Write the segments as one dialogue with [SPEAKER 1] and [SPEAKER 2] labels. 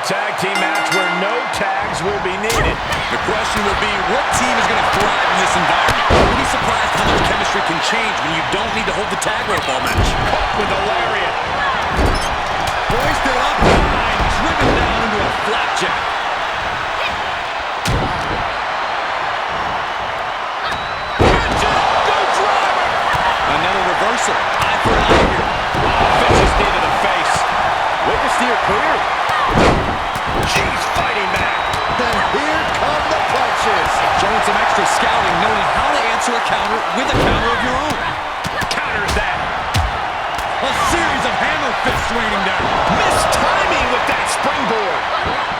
[SPEAKER 1] tag team match where no tags will be needed.
[SPEAKER 2] The question will be, what team is going to thrive in this environment? You'll be surprised how much chemistry can change when you don't need to hold the tag rope all match.
[SPEAKER 1] Caught with a lariat.
[SPEAKER 2] Hoisted up high, driven down into a flapjack.
[SPEAKER 1] Go driver.
[SPEAKER 2] Another reversal. Eye for an eye here.
[SPEAKER 1] Vicious knee to the face.
[SPEAKER 3] Way to steer clear.
[SPEAKER 1] She's fighting back.
[SPEAKER 3] Then here come the punches.
[SPEAKER 2] Showing some extra scouting, knowing how to answer a counter with a counter of your own.
[SPEAKER 1] Counters that.
[SPEAKER 2] A series of hammer fists raining down.
[SPEAKER 1] Missed timing with that springboard.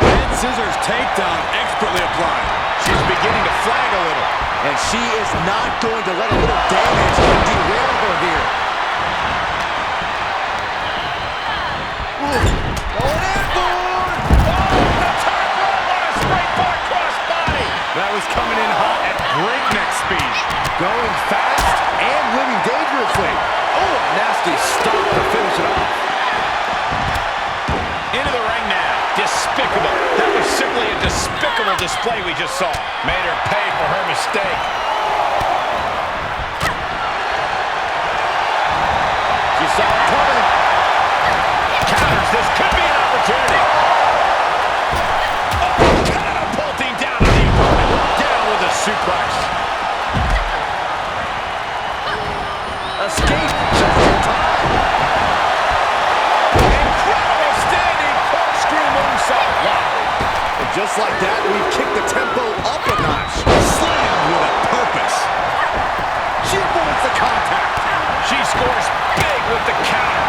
[SPEAKER 2] Head scissors takedown expertly applied.
[SPEAKER 1] She's beginning to flag a little.
[SPEAKER 3] And she is not going to let a little damage derail her here. Going in, board!
[SPEAKER 1] The top rope on a springboard crossbody. That was coming in hot at breakneck speed.
[SPEAKER 3] Going fast and winning dangerously. Oh, a nasty stop to finish it off.
[SPEAKER 1] Into the ring now. Despicable. That was simply a despicable display we just saw. Made her pay for her mistake.
[SPEAKER 3] She saw it coming.
[SPEAKER 1] Counters. This could be an opportunity. Oh, catapulting down on the opponent. Down with a suplex.
[SPEAKER 3] Escape just in time.
[SPEAKER 1] Incredible standing corkscrew moonsault. Wow.
[SPEAKER 3] And just like that, we kick the tempo up a notch.
[SPEAKER 2] Slammed with a purpose.
[SPEAKER 3] She avoids the contact.
[SPEAKER 1] She scores big with the counter.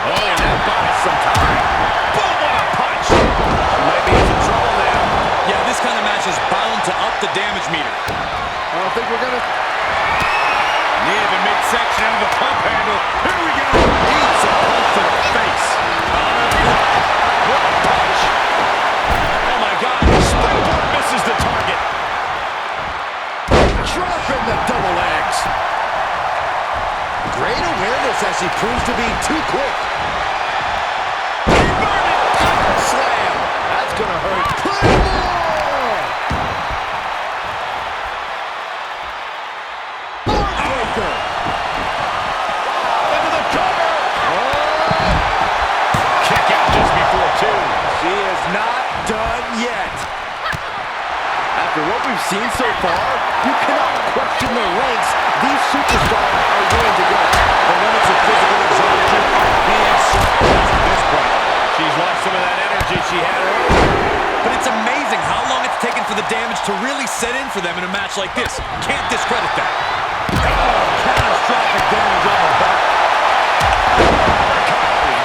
[SPEAKER 1] Oh, and that buys some time. Boom, what a punch. She might be in some trouble now.
[SPEAKER 2] Yeah, this kind of match is bound to up the damage meter.
[SPEAKER 3] I don't think we're going to...
[SPEAKER 1] Knee to the midsection into the pump handle. Here we go.
[SPEAKER 2] Eats a punch to the face.
[SPEAKER 1] What a punch. Oh, my God. Springboard misses the target.
[SPEAKER 3] Dropping the double legs. Great awareness as she proves to be too quick.
[SPEAKER 1] Inverted power
[SPEAKER 3] Slam. That's going to hurt. Put more. Heartbreaker.
[SPEAKER 1] into the cover. Kick out just before two.
[SPEAKER 3] She is not done yet. After what we've seen so far, you cannot question the lengths these superstars are willing to go. The limits of physical exhaustion are being surpassed at this point.
[SPEAKER 1] She's lost some of that energy she had earlier.
[SPEAKER 2] But it's amazing how long it's taken for the damage to really set in for them in a match like this. Can't discredit that.
[SPEAKER 3] Catastrophic damage on the back.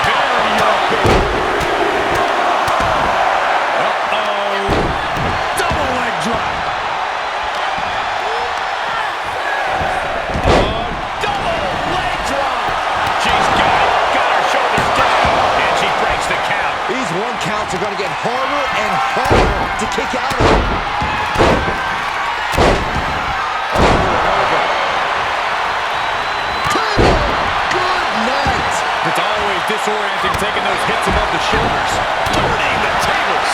[SPEAKER 1] Very European.
[SPEAKER 2] Double leg drop.
[SPEAKER 1] Double leg drop. She's got it. Got her shoulders down. And she breaks the count.
[SPEAKER 3] These one counts are going to get harder and harder to kick out of. Good night.
[SPEAKER 1] It's always disorienting taking those hits above the shoulders. Turning the tables.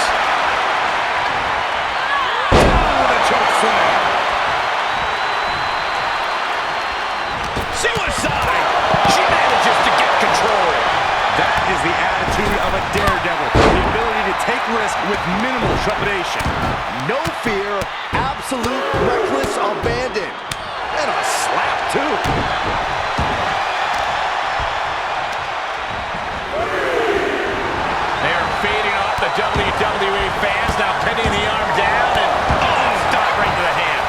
[SPEAKER 1] Down with a choke slam. Suicide. She manages to get control. That is the attitude of a daredevil. The ability to take risk with minimal trepidation.
[SPEAKER 3] No fear, absolute reckless abandon. And a slap, too.
[SPEAKER 1] They're feeding off the WWE fans, now pinning the arm down, and stop right to the hand.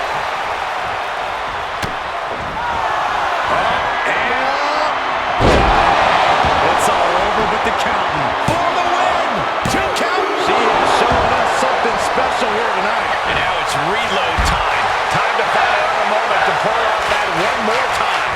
[SPEAKER 3] It's all over but the counting. For the win! 2 count! She is showing us something special here tonight.
[SPEAKER 1] And now it's reload time. Time to find another moment to pull off that one more time.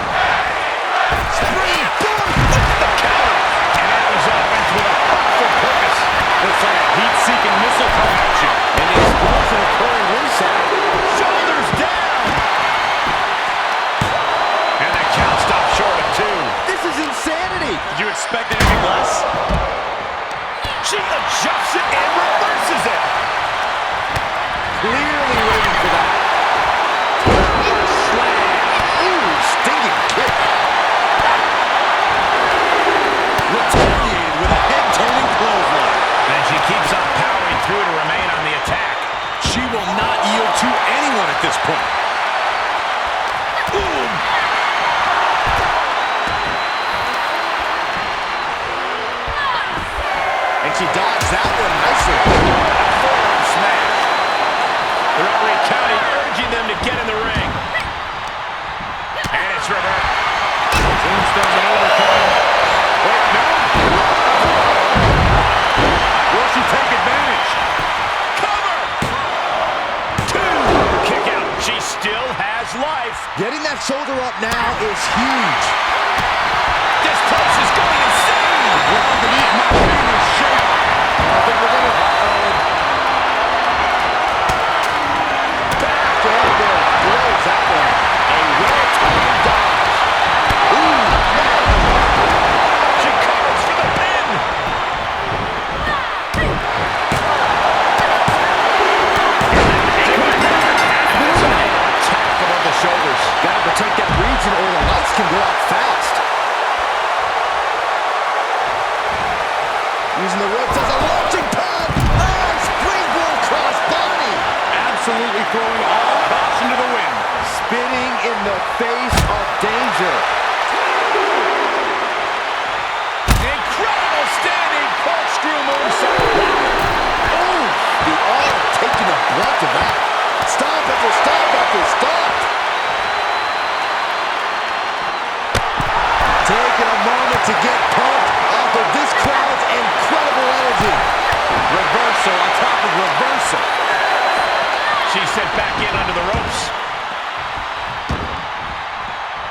[SPEAKER 3] point.
[SPEAKER 1] Boom!
[SPEAKER 3] And she dodged that one nicely.
[SPEAKER 1] Forearm smash. The referee counting, urging them to get in the ring. And it's reversed. Tombstone to overcome. Wait, no. Will she take advantage? Cover! 2. Kick out. She still has life.
[SPEAKER 3] Getting that shoulder up now is huge.
[SPEAKER 1] This place is going insane.
[SPEAKER 3] Ground beneath my feet is shaking. I think we're gonna... Back elbow. Blows that one. A well-timed dodge. Ooh, man.
[SPEAKER 1] She covers for the pin. Attack above the shoulders.
[SPEAKER 3] Gotta protect that region or the lights can go out fast. Using the ropes as a launching pad. Oh, springboard cross body.
[SPEAKER 1] Absolutely throwing all caution to the wind.
[SPEAKER 3] Spinning in the face of danger.
[SPEAKER 1] Incredible standing corkscrew moonsault.
[SPEAKER 3] Oh, the arm taking the brunt of that. Stop after stop after stop. Taking a moment to get pumped off of this crowd's incredible energy.
[SPEAKER 1] Reversal on top of reversal. She's sent back in under the ropes.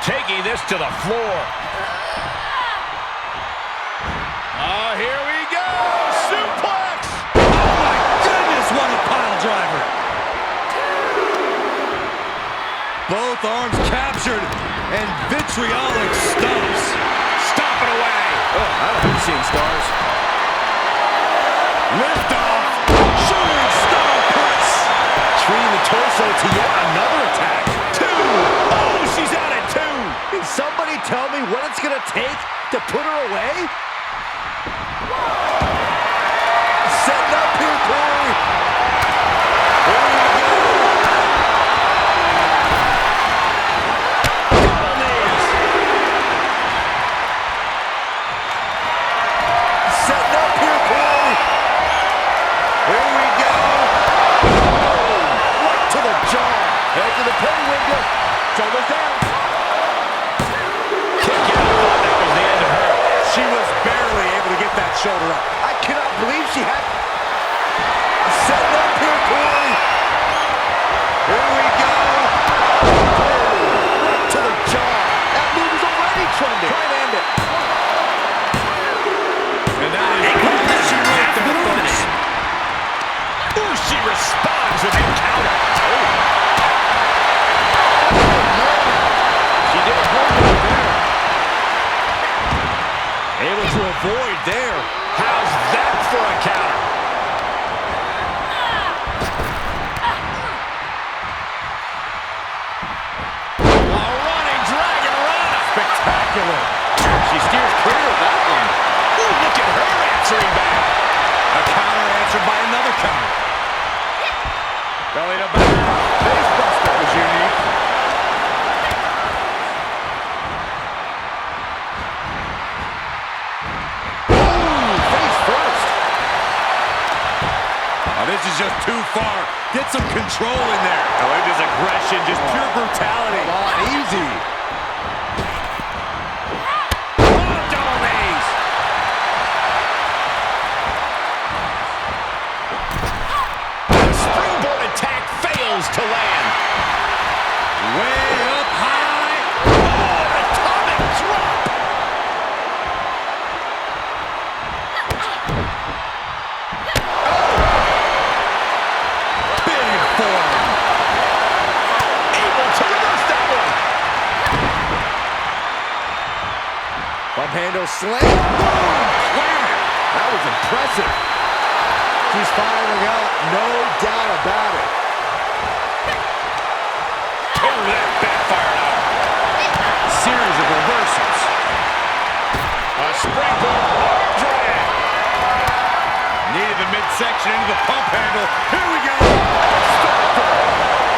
[SPEAKER 1] Taking this to the floor. Here we go. Suplex.
[SPEAKER 2] Oh my goodness, what a pile driver. Both arms captured and vitriolic stumps.
[SPEAKER 1] Stomping away.
[SPEAKER 3] Oh, I don't like seeing stars.
[SPEAKER 2] Lift off. Shooting star press.
[SPEAKER 3] Treating the torso to yet another attack.
[SPEAKER 1] 2. Oh, she's out at 2.
[SPEAKER 3] Can somebody tell me what it's gonna take to put her away? Setting up here, Corey. Here we go.
[SPEAKER 1] Double knees.
[SPEAKER 3] Setting up here, Corey. Here we go. Right to the jaw. Head to the pin window. Shoulders down.
[SPEAKER 1] Kick out. Thought that was the end of her.
[SPEAKER 2] She was barely able to get that shoulder up.
[SPEAKER 3] I cannot believe she had... Setting up here, Corey. Here we go. Right to the jaw. That move is already trending. Try and end it.
[SPEAKER 1] And that is she right there, folks. Ooh, she responds with a counter. She did a good job there.
[SPEAKER 3] Able to avoid there.
[SPEAKER 1] How's that for a counter? A running dragon rana. Spectacular. She steers clear of that one. Ooh, look at her answering back.
[SPEAKER 2] A counter answered by another counter.
[SPEAKER 1] Belly to back. Face buster was unique.
[SPEAKER 2] This is just too far. Get some control in there.
[SPEAKER 1] I like this aggression, just pure brutality.
[SPEAKER 3] Come on, easy.
[SPEAKER 1] Oh, double knees. The springboard attack fails to land.
[SPEAKER 2] Way up high.
[SPEAKER 1] Oh, atomic drop.
[SPEAKER 3] Bump handle slam. Boom! That was impressive. She's firing up, no doubt about it.
[SPEAKER 1] Oh, that backfired out.
[SPEAKER 2] Series of reversals.
[SPEAKER 1] A springboard arm drag.
[SPEAKER 2] Needed the midsection into the pump handle. Here we go.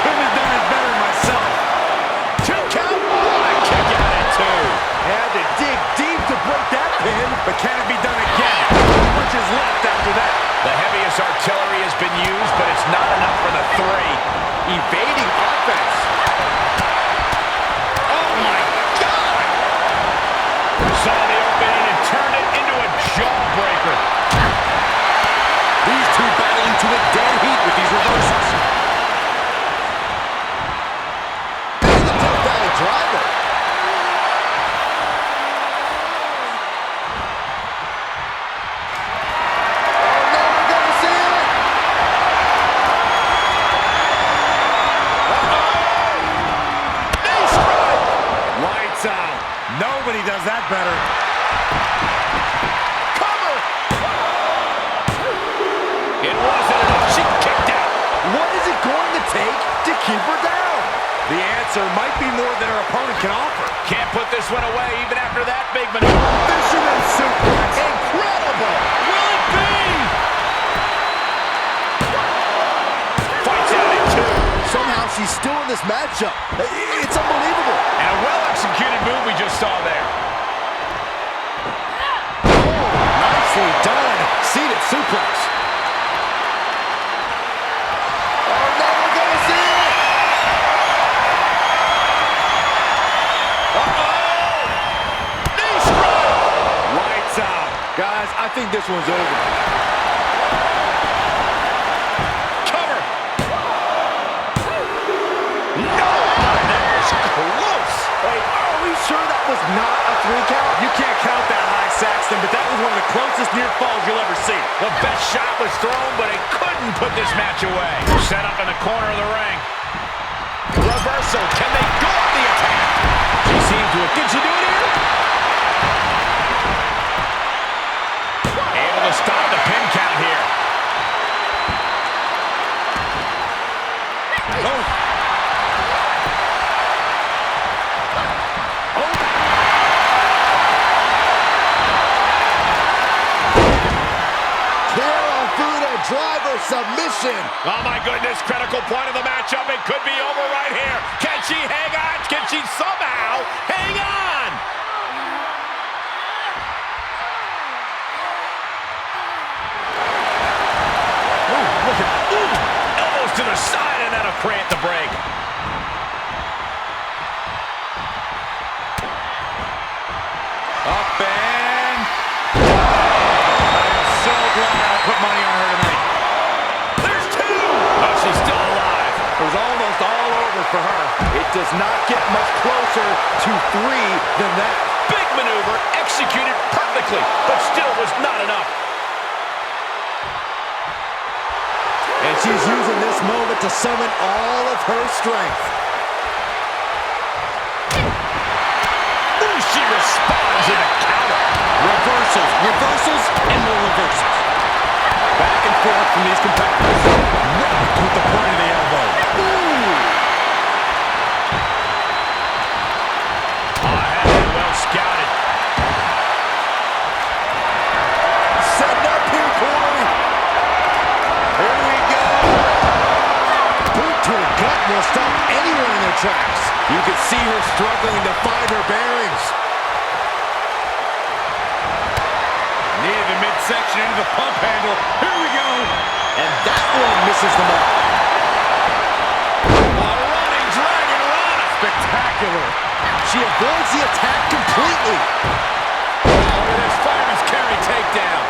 [SPEAKER 2] Couldn't have done it better
[SPEAKER 1] been used, but it's not enough for the three.
[SPEAKER 3] Evading offense.
[SPEAKER 1] Oh, my God! Saw the opening and turned it into a jawbreaker.
[SPEAKER 2] These two battling to a dead heat with these reversals.
[SPEAKER 3] And the Death Valley driver.
[SPEAKER 2] Nobody does that better.
[SPEAKER 1] Cover! It wasn't enough. She kicked out.
[SPEAKER 3] What is it going to take to keep her down?
[SPEAKER 2] The answer might be more than her opponent can offer.
[SPEAKER 1] Can't put this one away even after that big maneuver.
[SPEAKER 3] Fisherman suplex. Incredible.
[SPEAKER 1] Will it be? Fights out at two.
[SPEAKER 3] Somehow she's still in this matchup. It's unbelievable.
[SPEAKER 1] And a well-executed move we just saw there.
[SPEAKER 3] Nicely done. Seated suplex. Oh, no, we're going to see it. Uh-oh.
[SPEAKER 1] Knee strike.
[SPEAKER 3] Lights out. Guys, I think this one's over.
[SPEAKER 1] Cover. No. That was close.
[SPEAKER 3] Wait, are we sure that was not a 3 count?
[SPEAKER 2] You can't count that high, Saxton, but that was one of the closest near falls you'll ever see.
[SPEAKER 1] The best shot was thrown, but it couldn't put this match away. Set up in the corner of the ring. Reversal. Can they go up the attack? She seems to have... Did she do it here? Able to stop the pin count here.
[SPEAKER 3] Oh. Driver submission.
[SPEAKER 1] Oh, my goodness. Critical point of the matchup. It could be over right here. Can she hang on? Can she somehow hang on? Ooh, look at that. Ooh. Elbows to the side, and that'll create the break.
[SPEAKER 2] Up and... I'm so glad I put money on her tonight.
[SPEAKER 1] There's two. Oh, she's still alive.
[SPEAKER 3] It was almost all over for her. It does not get much closer to 3 than that.
[SPEAKER 1] Big maneuver, executed perfectly, but still was not enough.
[SPEAKER 3] And she's using this moment to summon all of her strength.
[SPEAKER 1] Ooh, she responds in a counter.
[SPEAKER 2] Reversals, reversals, and more reversals. Back and forth from these competitors. Rocked with the point of the elbow.
[SPEAKER 3] Ooh.
[SPEAKER 1] Had it well scouted.
[SPEAKER 3] Setting up here, Corey. Here we go. Boot to the gut will stop anyone in their tracks. You can see her struggling to find her bearings.
[SPEAKER 2] Near the midsection into the pump handle. Here we go.
[SPEAKER 3] And that one misses the mark.
[SPEAKER 1] A running dragon run.
[SPEAKER 3] Spectacular. She avoids the attack completely.
[SPEAKER 1] Look at this fireman's carry takedown.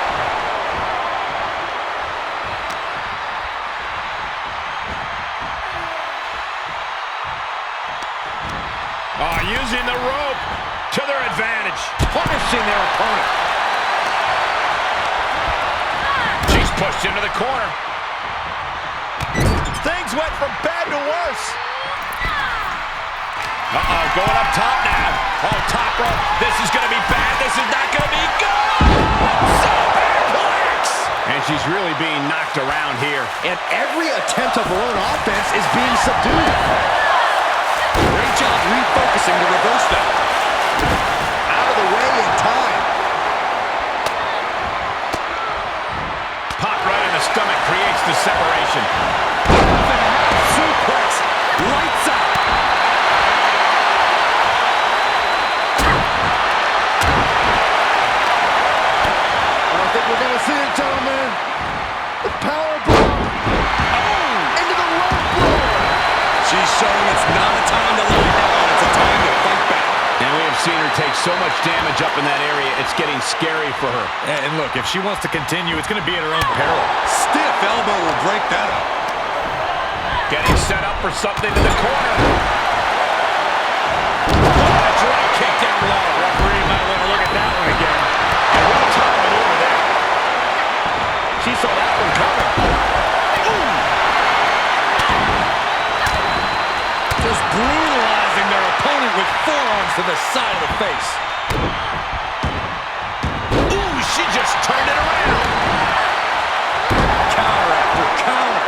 [SPEAKER 1] Using the rope to their advantage.
[SPEAKER 3] Punishing their opponent.
[SPEAKER 1] She's pushed into the corner. Things went from bad to worse. Uh-oh, going up top now. Oh, top rope. This is going to be bad. This is not going to be good. Superplex. And she's really being knocked around here.
[SPEAKER 3] And every attempt of her own offense is being subdued.
[SPEAKER 2] Great job refocusing to reverse that.
[SPEAKER 3] Out of the way in time.
[SPEAKER 1] Pop right in the stomach creates the separation.
[SPEAKER 2] Suplex. Lights out.
[SPEAKER 3] I think we're going to see it, gentlemen. The power bomb.
[SPEAKER 2] showing it's not a time to lie down. It's a time to fight back.
[SPEAKER 1] And we have seen her take so much damage up in that area, it's getting scary for her.
[SPEAKER 4] And look, if she wants to continue, it's going to be at her own peril.
[SPEAKER 2] Stiff elbow will break that up.
[SPEAKER 1] Getting set up for something in the corner. Oh, drop kick down low.
[SPEAKER 4] Referee might want to look at that one again.
[SPEAKER 1] And what a time maneuver there. She saw that one coming.
[SPEAKER 4] Just brutalizing their opponent with forearms to the side of the face.
[SPEAKER 1] Ooh, she just turned it around.
[SPEAKER 4] Counter after counter.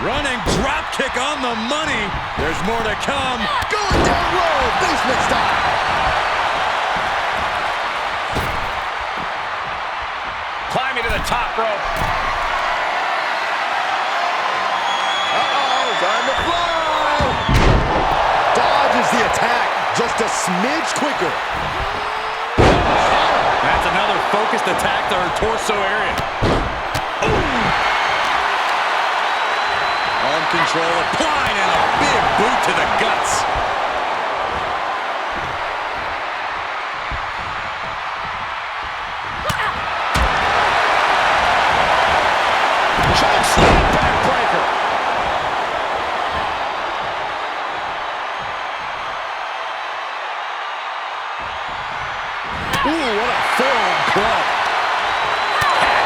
[SPEAKER 4] Running drop kick on the money. There's more to come.
[SPEAKER 3] Going down low, basement style.
[SPEAKER 1] Climbing to the top rope.
[SPEAKER 3] Uh-oh, time to fly. Dodges the attack, just a smidge quicker.
[SPEAKER 4] That's another focused attack to her torso area.
[SPEAKER 2] Arm control applied and a big boot to the guts.
[SPEAKER 1] Choke slam backbreaker.
[SPEAKER 3] Ooh, what a forearm club.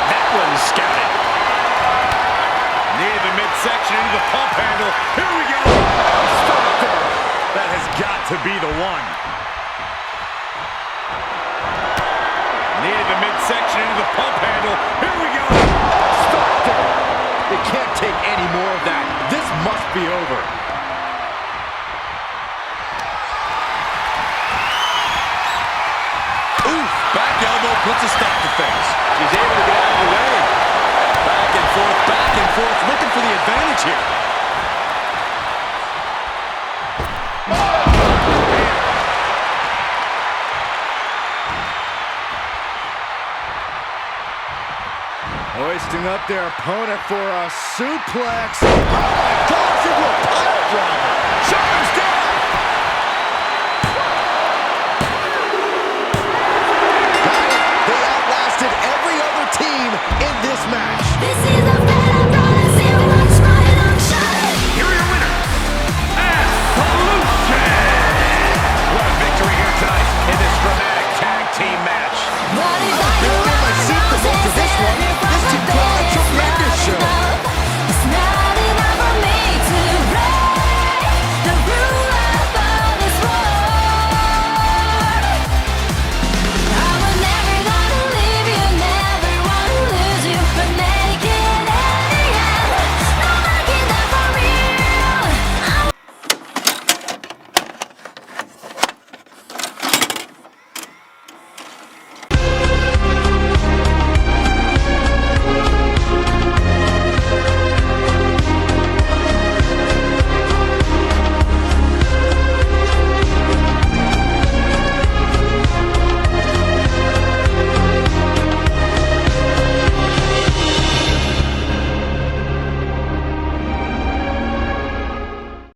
[SPEAKER 1] That one's scouted.
[SPEAKER 4] Knee to the midsection into the pump handle. Here we go. That has got to be the one. Knee to the midsection into the pump handle. Here we go.
[SPEAKER 3] You can't take any more of that. This must be over.
[SPEAKER 2] Oof, back elbow puts a stop to things.
[SPEAKER 1] She's able to get out of the way.
[SPEAKER 2] Back and forth, looking for the advantage here.
[SPEAKER 3] Hoisting up their opponent for a suplex. Oh my gosh, into a pile driver.